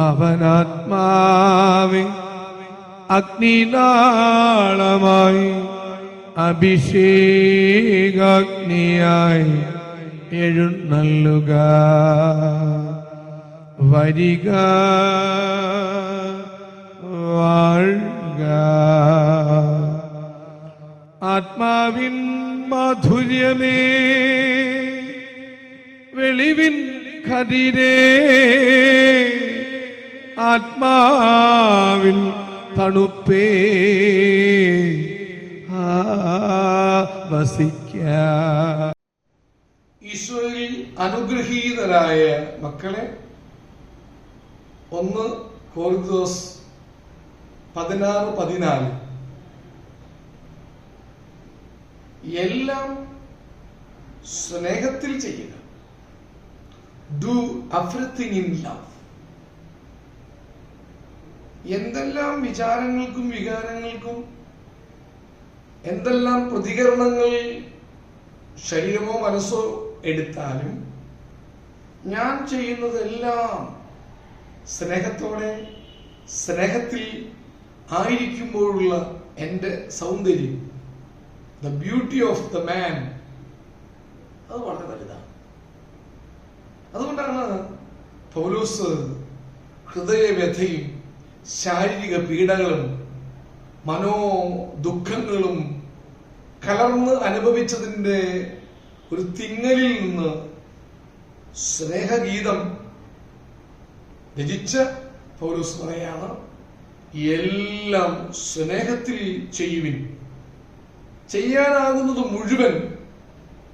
അവനാത്മാവെ അഗ്നിനാളമായി അഭിഷേകാഗ്നിയായി എഴുന്നള്ളുക. വരിക, വാഴുക. ആത്മാവിൻ മാധുര്യമേ, വെളിവിൻ കതിരേ, ആത്മാവിൻ തണുപ്പേ, വസിക്കാം. ഈശോയിൽ അനുഗ്രഹീതരായ മക്കളെ, 1 കൊരിന്തോസ് 16:14 എല്ലാം സ്നേഹത്തിൽ ചെയ്യുക. Do everything in love. എന്തെല്ലാം വിചാരങ്ങൾക്കും വികാരങ്ങൾക്കും എന്തെല്ലാം പ്രതികരണങ്ങൾ ശരീരമോ മനസ്സോ എടുത്താലും ഞാൻ ചെയ്യുന്നതെല്ലാം സ്നേഹത്തോടെ, സ്നേഹത്തിൽ ആയിരിക്കുമ്പോഴുള്ള എൻ്റെ സൗന്ദര്യം, the beauty of the man, അത് വളരെ വലുതാണ്. അതുകൊണ്ടാണ് പൗലോസ് ഹൃദയവ്യഥയും ശാരീരിക പീഡകളും മനോദുഃഖങ്ങളും കലർന്ന് അനുഭവിച്ചതിൻ്റെ ഒരു തിങ്ങലിൽ നിന്ന് സ്നേഹഗീതം രചിച്ച പൗലോസ് പറയാണ്, എല്ലാം സ്നേഹത്തിൽ ചെയ്യുവിൻ. ചെയ്യാനാകുന്നത് മുഴുവൻ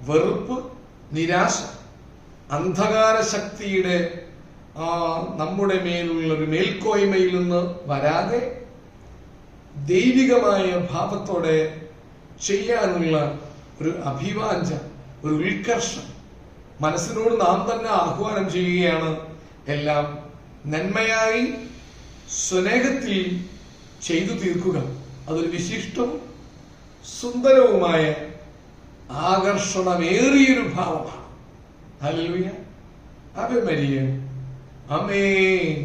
വെറുപ്പ്, നിരാശ, അന്ധകാര ശക്തിയുടെ നമ്മുടെ മേലുള്ള ഒരു മേൽക്കോയ്മയിൽ നിന്ന് വരാതെ ദൈവികമായ ഭാവത്തോടെ ചെയ്യാനുള്ള ഒരു അഭിവാഞ്ച, ഒരു ഉത്കർഷം മനസ്സിനോട് നാം തന്നെ ആഹ്വാനം ചെയ്യുകയാണ്. എല്ലാം നന്മയായി സ്നേഹത്തിൽ ചെയ്തു തീർക്കുക. അതൊരു വിശിഷ്ടവും സുന്ദരവുമായ ആകർഷണമേറിയൊരു ഭാവമാണ്. ഹല്ലേലൂയ. Ave Maria. ആമേൻ.